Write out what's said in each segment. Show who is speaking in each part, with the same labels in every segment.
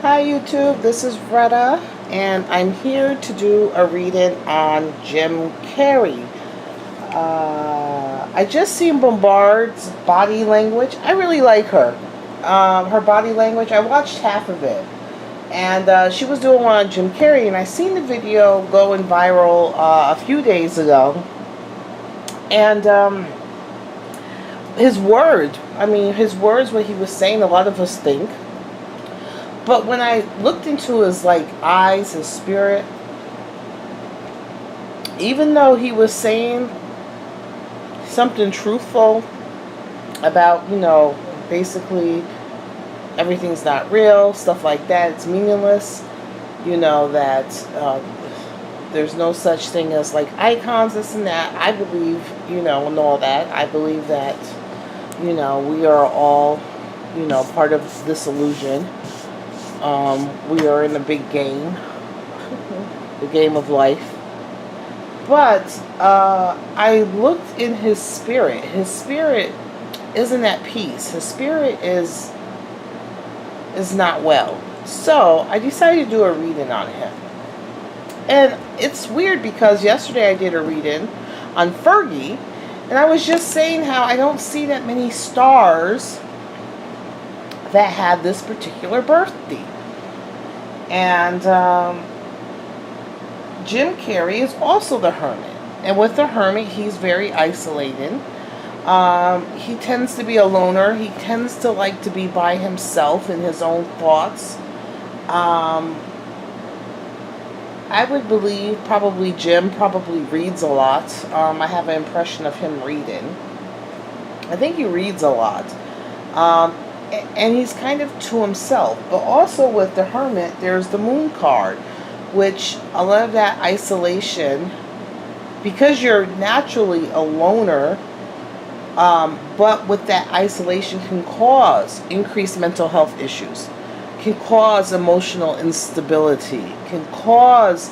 Speaker 1: Hi YouTube, this is Retta, and I'm here to do a reading on Jim Carrey. I just seen Bombard's body language. I really like her. Her body language, I watched half of it. And she was doing one on Jim Carrey, and I seen the video going viral a few days ago. And his words, what he was saying, a lot of us think. But when I looked into his eyes, his spirit, even though he was saying something truthful about, basically everything's not real, stuff like that, it's meaningless, that there's no such thing as icons, this and that. I believe, and all that. I believe that, we are all, part of this illusion. We are in a big game, the game of life. But I looked in his spirit. His spirit isn't at peace. His spirit is not well. So I decided to do a reading on him. And it's weird because yesterday I did a reading on Fergie, and I was just saying how I don't see that many stars that have this particular birthday. And Jim Carrey is also the hermit. And with the hermit, he's very isolated. He tends to be a loner. He tends to like to be by himself in his own thoughts. I would believe probably Jim probably reads a lot. I have an impression of him reading. I think he reads a lot. And he's kind of to himself. But also with the hermit, there's the moon card, which a lot of that isolation, because you're naturally a loner, but with that isolation can cause increased mental health issues, can cause emotional instability, can cause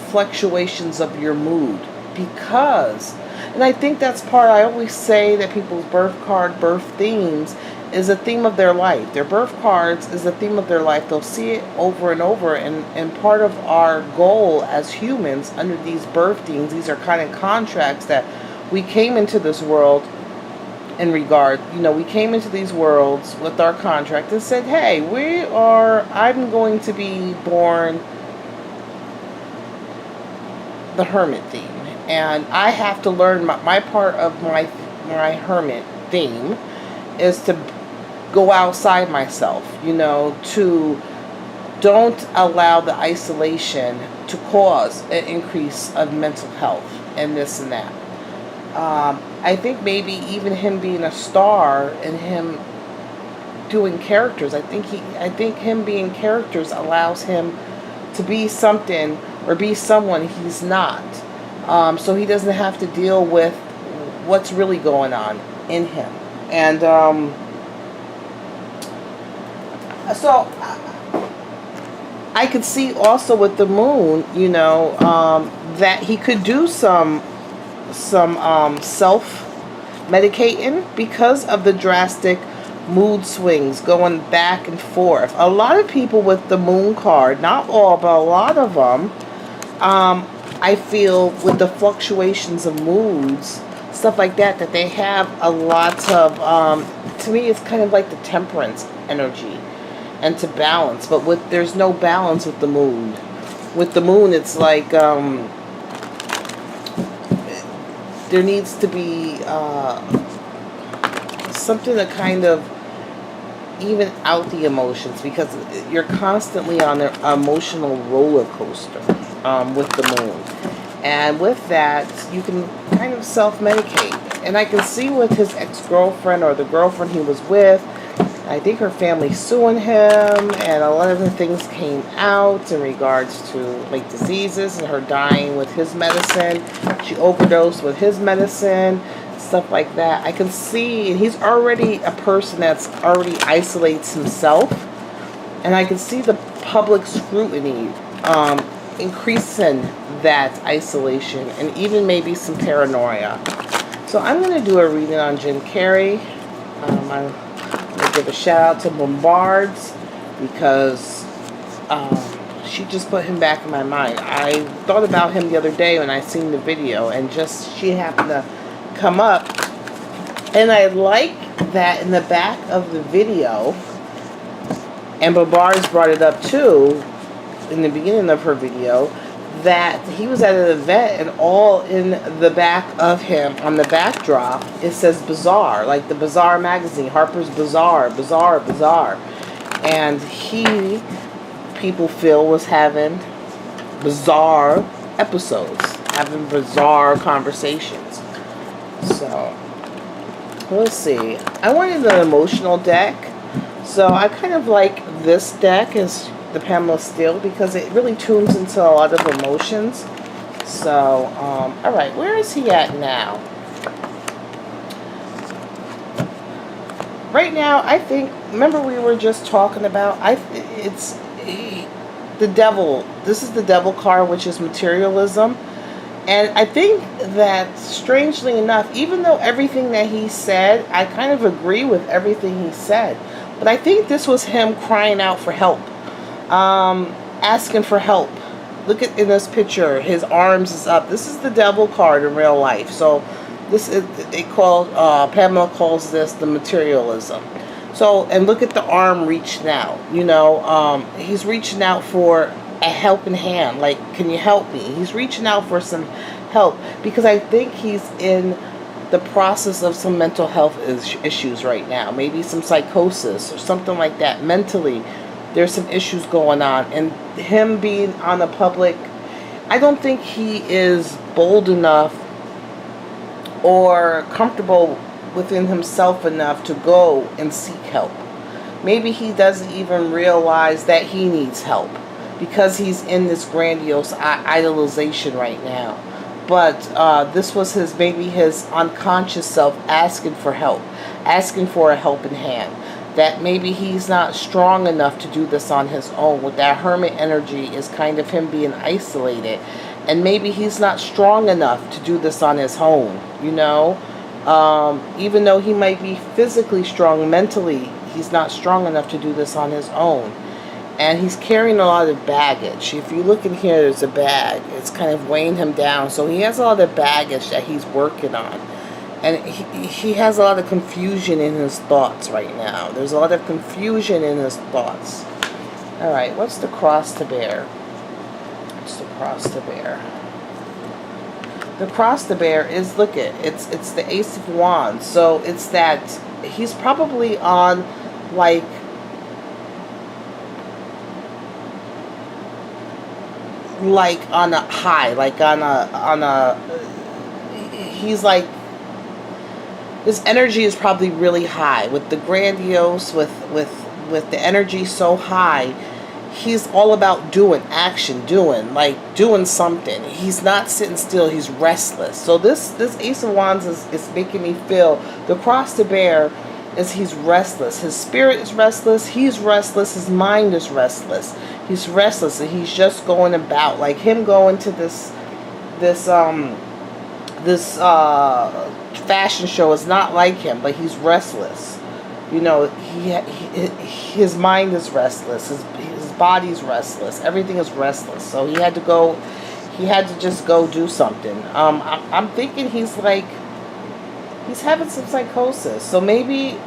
Speaker 1: fluctuations of your mood, because, and I think that's part, I always say that people's birth card, birth themes, is a theme of their life. Their birth cards is a theme of their life. They'll see it over and over, and part of our goal as humans under these birth themes, these are kind of contracts that we came into this world in regard, we came into these worlds with our contract and said, hey, I'm going to be born the hermit theme, and I have to learn my part of my hermit theme is to go outside myself, to don't allow the isolation to cause an increase of mental health and this and that. I think maybe even him being a star and him doing characters, I think him being characters allows him to be something or be someone he's not. So he doesn't have to deal with what's really going on in him. And so I could see also with the moon, that he could do some self-medicating because of the drastic mood swings going back and forth. A lot of people with the moon card, not all, but a lot of them, I feel with the fluctuations of moods, stuff like that they have a lot of, to me it's kind of like the temperance energy and to balance, but there's no balance with the moon. With the moon, it's like there needs to be something to kind of even out the emotions, because you're constantly on an emotional roller coaster with the moon. And with that, you can kind of self-medicate. And I can see with his ex-girlfriend or the girlfriend he was with, I think her family's suing him, and a lot of the things came out in regards to diseases and her dying with his medicine. She overdosed with his medicine, stuff like that. I can see, and he's already a person that's already isolates himself, and I can see the public scrutiny increasing that isolation and even maybe some paranoia. So I'm going to do a reading on Jim Carrey. I'm going to give a shout out to Bombard's because she just put him back in my mind. I thought about him the other day when I seen the video, and just she happened to come up, and I like that in the back of the video, and Babar's brought it up too in the beginning of her video, that he was at an event, and all in the back of him on the backdrop it says Bazaar, like the Bazaar magazine, Harper's Bazaar, and he, people feel, was having bizarre episodes, having bizarre conversations. So let's see, I wanted an emotional deck, so I kind of like this deck as the Pamela Steele, because it really tunes into a lot of emotions. So alright, where is he at now? Right now, I think, remember we were just talking about, it's the devil. This is the devil card, which is materialism. And I think that, strangely enough, even though everything that he said, I kind of agree with everything he said, but I think this was him crying out for help, asking for help. Look at in this picture, his arms is up. This is the devil card in real life. So this is, Pamela calls this the materialism. So, and look at the arm reaching out. You know, he's reaching out for a helping hand. Like, can you help me? He's reaching out for some help, because I think he's in the process of some mental health issues right now. Maybe some psychosis or something like that. Mentally, there's some issues going on. And him being on the public, I don't think he is bold enough or comfortable within himself enough to go and seek help. Maybe he doesn't even realize that he needs help, because he's in this grandiose idolization right now. But this was maybe his unconscious self asking for help, asking for a helping hand. That maybe he's not strong enough to do this on his own. With that hermit energy is kind of him being isolated. And maybe he's not strong enough to do this on his own, you know. Even though he might be physically strong, mentally, he's not strong enough to do this on his own. And he's carrying a lot of baggage. If you look in here, there's a bag. It's kind of weighing him down. So he has a lot of baggage that he's working on. And he has a lot of confusion in his thoughts right now. There's a lot of confusion in his thoughts. Alright, what's the cross to bear? What's the cross to bear? The cross to bear is, look at, it's the Ace of Wands. So it's that he's probably on, like on a high, like on a he's like, his energy is probably really high with the grandiose, with the energy so high. He's all about doing action, doing something. He's not sitting still. He's restless. So this Ace of Wands is making me feel, the cross to bear is he's restless. His spirit is restless. He's restless. His mind is restless. He's restless, and he's just going about, like him going to this fashion show is not like him, but he's restless. You know, his mind is restless. His body's restless. Everything is restless. So he had to just go do something. I'm thinking he's having some psychosis. So maybe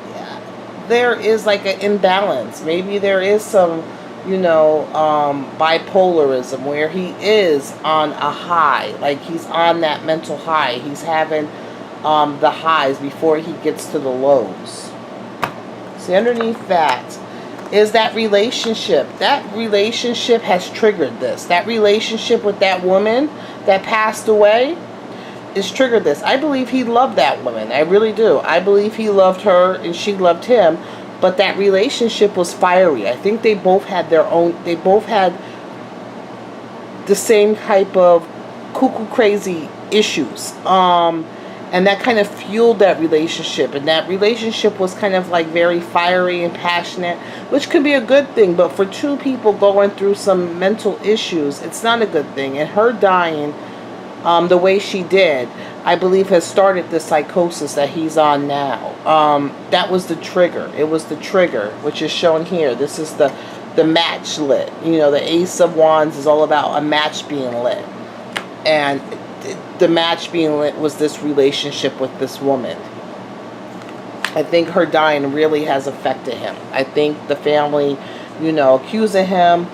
Speaker 1: there is like an imbalance. Maybe there is some, you know, bipolarism, where he is on a high, like he's on that mental high. He's having the highs before he gets to the lows. See, underneath that is that relationship. That relationship has triggered this. That relationship with that woman that passed away is triggered this. I believe he loved that woman. I really do. I believe he loved her and she loved him. But that relationship was fiery. I think they both had they both had the same type of cuckoo crazy issues. And that kind of fueled that relationship. And that relationship was kind of like very fiery and passionate, which could be a good thing. But for two people going through some mental issues, it's not a good thing. And her dying the way she did, I believe, has started the psychosis that he's on now. That was the trigger. It was the trigger, which is shown here. This is the the match lit. You know, the Ace of Wands is all about a match being lit. And the match being lit was this relationship with this woman. I think her dying really has affected him. I think the family, you know, accusing him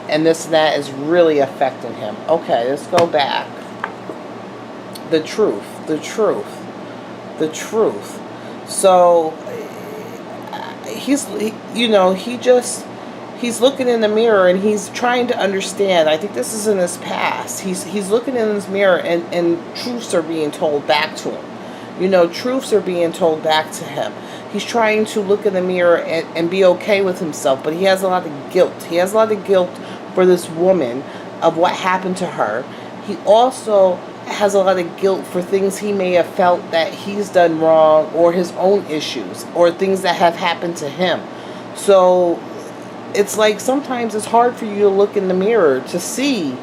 Speaker 1: and this and that is really affecting him. Okay, let's go back. The truth. The truth. The truth. So, he's looking in the mirror and he's trying to understand. I think this is in his past. He's looking in his mirror and truths are being told back to him. You know, truths are being told back to him. He's trying to look in the mirror and be okay with himself, but he has a lot of guilt. He has a lot of guilt for this woman of what happened to her. He also has a lot of guilt for things he may have felt that he's done wrong, or his own issues, or things that have happened to him. So it's like sometimes it's hard for you to look in the mirror to see,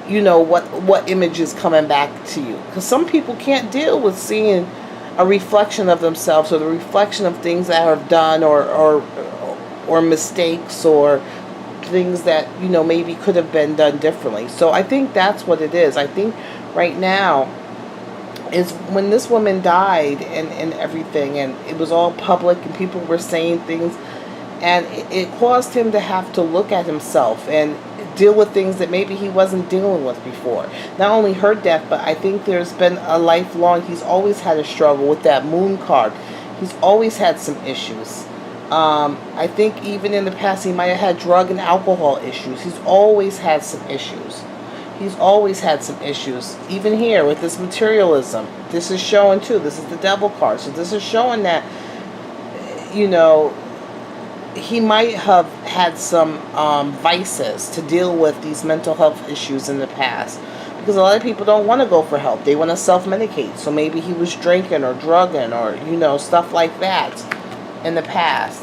Speaker 1: you know, what image is coming back to you. Because some people can't deal with seeing a reflection of themselves, or the reflection of things that are done, or mistakes, or things that, you know, maybe could have been done differently. So I think that's what it is. I think right now is when this woman died and everything, and it was all public and people were saying things, and it caused him to have to look at himself and deal with things that maybe he wasn't dealing with before. Not only her death, but I think there's been a lifelong, he's always had a struggle with that moon card. He's always had some issues. I think even in the past he might have had drug and alcohol issues. He's always had some issues. He's always had some issues. Even here with this materialism. This is showing too. This is the devil card. So this is showing that, you know, he might have had some vices to deal with these mental health issues in the past. Because a lot of people don't want to go for help. They want to self-medicate. So maybe he was drinking or drugging or, you know, stuff like that in the past.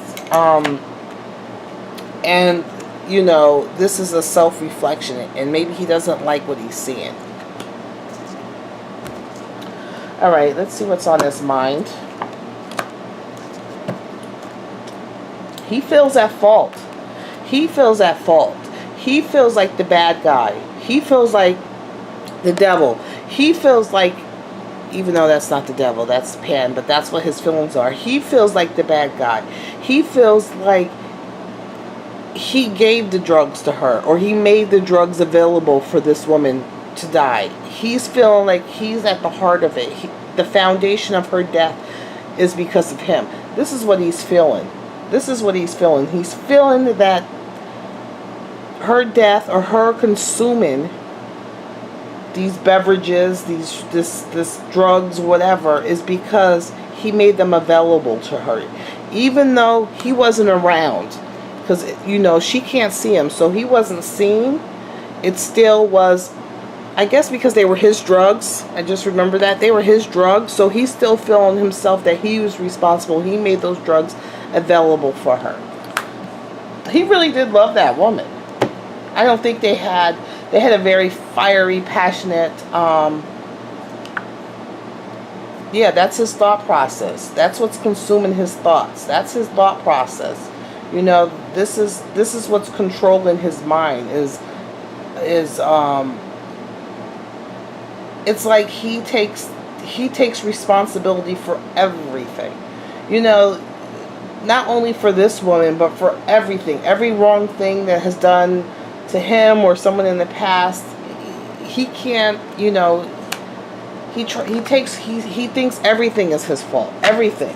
Speaker 1: And, you know, this is a self-reflection. And maybe he doesn't like what he's seeing. Alright, let's see what's on his mind. He feels at fault. He feels at fault. He feels like the bad guy. He feels like the devil. He feels like, even though that's not the devil, that's Pan, but that's what his feelings are. He feels like the bad guy. He feels like he gave the drugs to her, or he made the drugs available for this woman to die. He's feeling like he's at the heart of it. The foundation of her death is because of him. This is what he's feeling. This is what he's feeling. He's feeling that her death, or her consuming these beverages, this drugs, whatever, is because he made them available to her. Even though he wasn't around. Because, you know, she can't see him. So he wasn't seen. It still was, I guess because they were his drugs. I just remember that. They were his drugs. So he's still feeling himself that he was responsible. He made those drugs available for her. He really did love that woman. I don't think they had a very fiery, passionate, yeah, that's his thought process. That's what's consuming his thoughts. That's his thought process. You know, this is what's controlling his mind is it's like he takes responsibility for everything. You know, not only for this woman, but for everything. Every wrong thing that has done to him or someone in the past, he can't, you know, he thinks everything is his fault. Everything.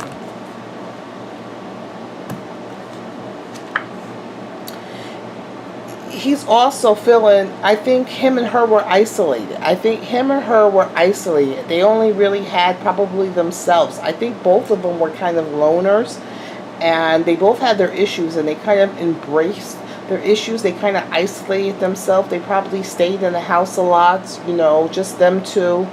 Speaker 1: He's also feeling, I think him and her were isolated. I think him and her were isolated. They only really had probably themselves. I think both of them were kind of loners. And they both had their issues, and they kind of embraced their issues. They kind of isolated themselves. They probably stayed in the house a lot, you know, just them two.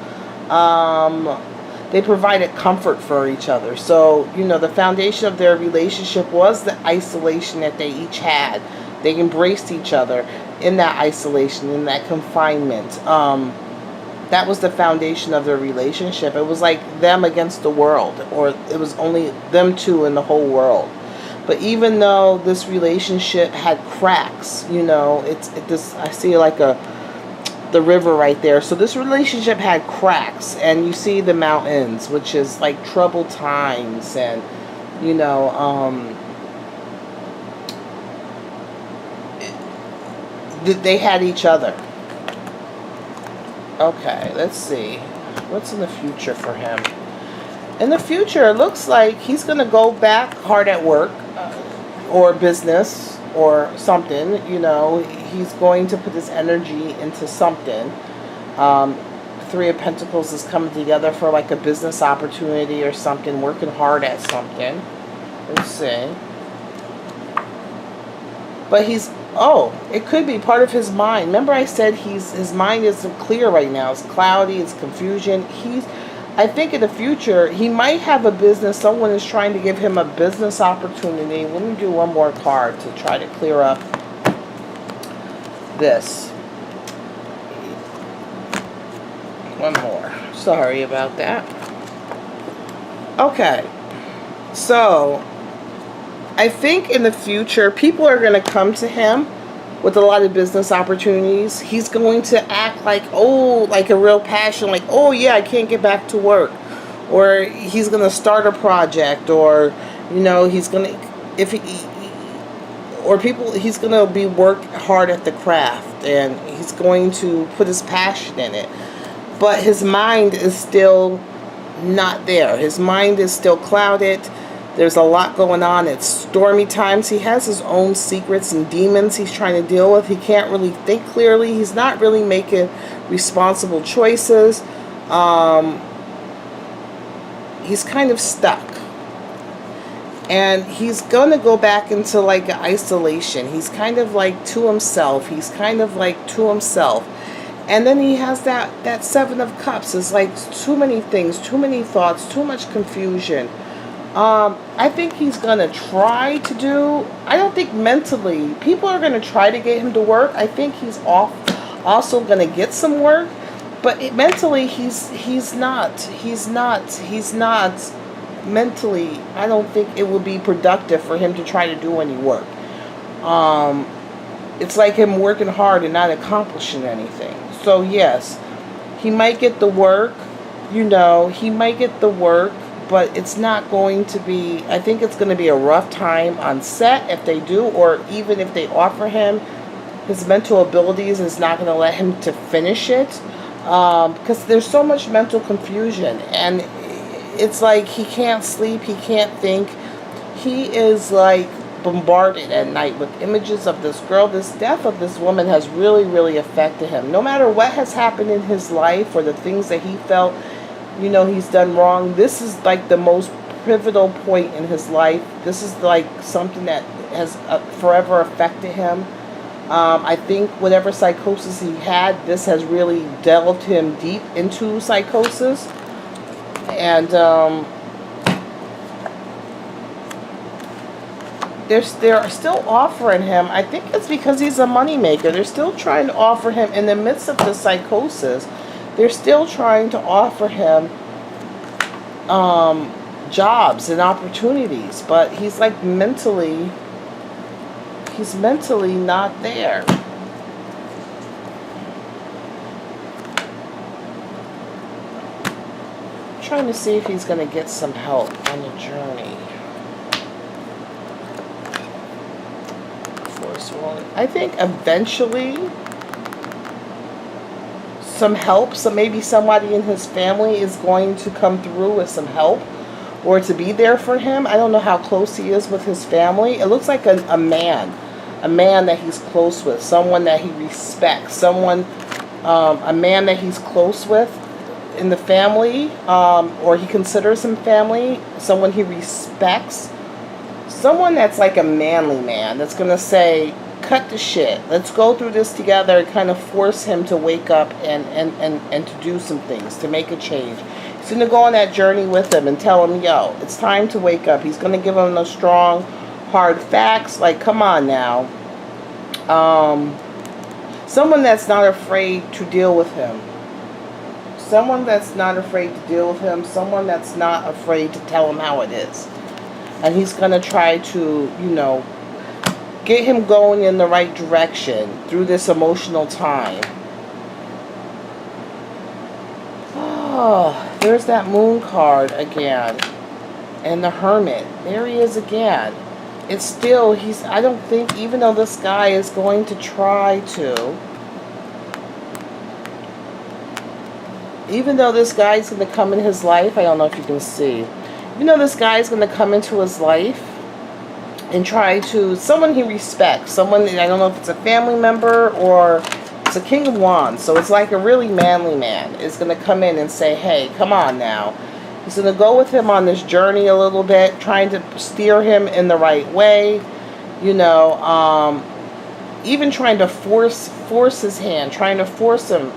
Speaker 1: They provided comfort for each other. So, you know, the foundation of their relationship was the isolation that they each had. They embraced each other in that isolation, in that confinement. That was the foundation of their relationship. It was like them against the world, or it was only them two in the whole world. But even though this relationship had cracks, you know, this, I see like the river right there. So this relationship had cracks, and you see the mountains, which is like troubled times, and you know, they had each other. Okay, let's see. What's in the future for him? In the future, it looks like he's going to go back hard at work or business or something. You know, he's going to put his energy into something. Three of Pentacles is coming together for like a business opportunity or something, working hard at something. Let's see. But it could be part of his mind. Remember I said his mind isn't clear right now. It's cloudy, it's confusion. I think in the future, he might have a business. Someone is trying to give him a business opportunity. Let me do one more card to try to clear up this. One more. Sorry about that. Okay. So, I think in the future, people are going to come to him with a lot of business opportunities. He's going to act like a real passion, like, oh yeah, I can't get back to work. Or he's going to start a project, or, you know, he's going to, he's going to be work hard at the craft, and he's going to put his passion in it. But his mind is still not there. His mind is still clouded. There's a lot going on. It's stormy times. He has his own secrets and demons he's trying to deal with. He can't really think clearly. He's not really making responsible choices. He's kind of stuck. And he's going to go back into like isolation. He's kind of like to himself. And then he has that Seven of Cups. It's like too many things, too many thoughts, too much confusion. I think he's going to try to do, I don't think mentally, people are going to try to get him to work. I think he's also going to get some work, but mentally he's not mentally, I don't think it would be productive for him to try to do any work. It's like him working hard and not accomplishing anything. So yes, he might get the work, but it's not going to be, I think it's going to be a rough time on set if they do, or even if they offer him, his mental abilities is not going to let him to finish it, because there's so much mental confusion, and it's like he can't sleep, he can't think. He is like bombarded at night with images of this girl. This death of this woman has really, really affected him. No matter what has happened in his life or the things that he felt he's done wrong, this is like the most pivotal point in his life. This is like something that has forever affected him. I think whatever psychosis he had, this has really delved him deep into psychosis. And they're still offering him, I think it's because he's a moneymaker, they're still trying to offer him, in the midst of the psychosis, they're still trying to offer him jobs and opportunities, but he's like mentally not there. I'm trying to see if he's going to get some help on the journey. I think eventually some help, so maybe somebody in his family is going to come through with some help or to be there for him. I don't know how close he is with his family. It looks like a man that he's close with, someone that he respects, a man that he's close with in the family, or he considers him family, someone he respects, someone that's like a manly man that's going to say, cut the shit, let's go through this together, kind of force him to wake up and to do some things, to make a change. He's going to go on that journey with him and tell him, yo, it's time to wake up. He's going to give him the strong, hard facts, like, come on now. Someone that's not afraid to deal with him. Someone that's not afraid to deal with him. Someone that's not afraid to tell him how it is. And he's going to try to, get him going in the right direction through this emotional time. Oh, there's that moon card again. And the Hermit. There he is again. It's still, I don't think, even though this guy is going to try to, even though this guy's going to come in his life, I don't know if you can see, even though this guy's going to come into his life and try to, someone he respects, someone, I don't know if it's a family member or it's a King of Wands, so it's like a really manly man is going to come in and say, hey, come on now. He's going to go with him on this journey a little bit, trying to steer him in the right way, even trying to force his hand, trying to force him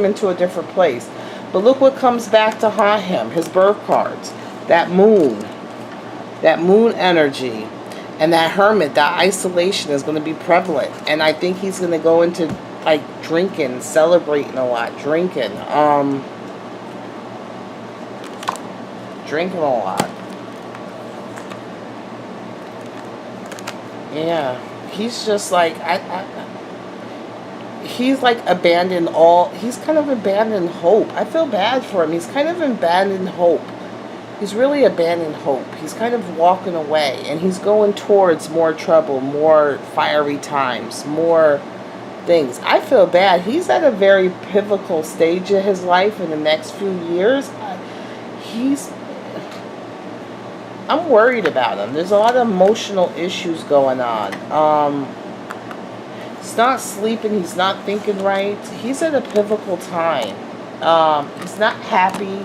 Speaker 1: into a different place. But look what comes back to haunt him, his birth cards, that moon energy, and that Hermit, that isolation is going to be prevalent. And I think he's going to go into like drinking, celebrating a lot, drinking a lot. Yeah, he's just like he's like abandoned all. He's kind of abandoned hope. I feel bad for him. He's kind of abandoned hope. He's really abandoned hope. He's kind of walking away, and he's going towards more trouble, more fiery times, more things. I feel bad. He's at a very pivotal stage of his life in the next few years. I'm worried about him. There's a lot of emotional issues going on. He's not sleeping. He's not thinking right. He's at a pivotal time. He's not happy.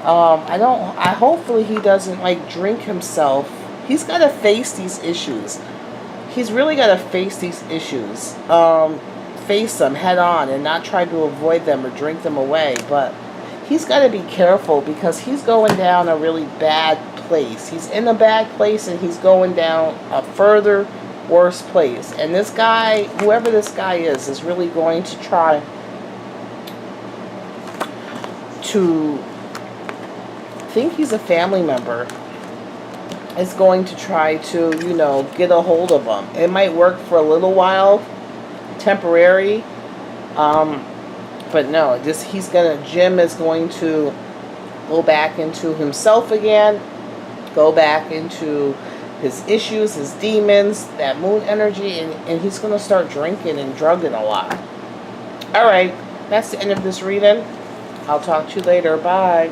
Speaker 1: Hopefully he doesn't like drink himself. He's got to face these issues. He's really got to face these issues. Face them head on and not try to avoid them or drink them away. But he's got to be careful because he's going down a really bad place. He's in a bad place and he's going down a further worse place. And this guy, whoever this guy is really going to try to think he's a family member. Is going to try to, get a hold of him. It might work for a little while, temporary, but no, Jim is going to go back into himself again, go back into his issues, his demons, that moon energy, and he's going to start drinking and drugging a lot. Alright, that's the end of this reading. I'll talk to you later. Bye.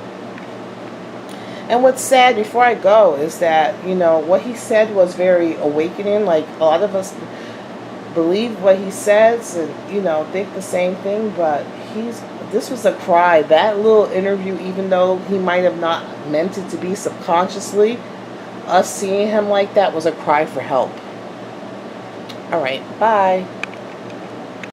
Speaker 1: And what's sad, before I go, is that, what he said was very awakening. Like, a lot of us believe what he says and, think the same thing. But this was a cry. That little interview, even though he might have not meant it to be subconsciously, us seeing him like that was a cry for help. All right, bye.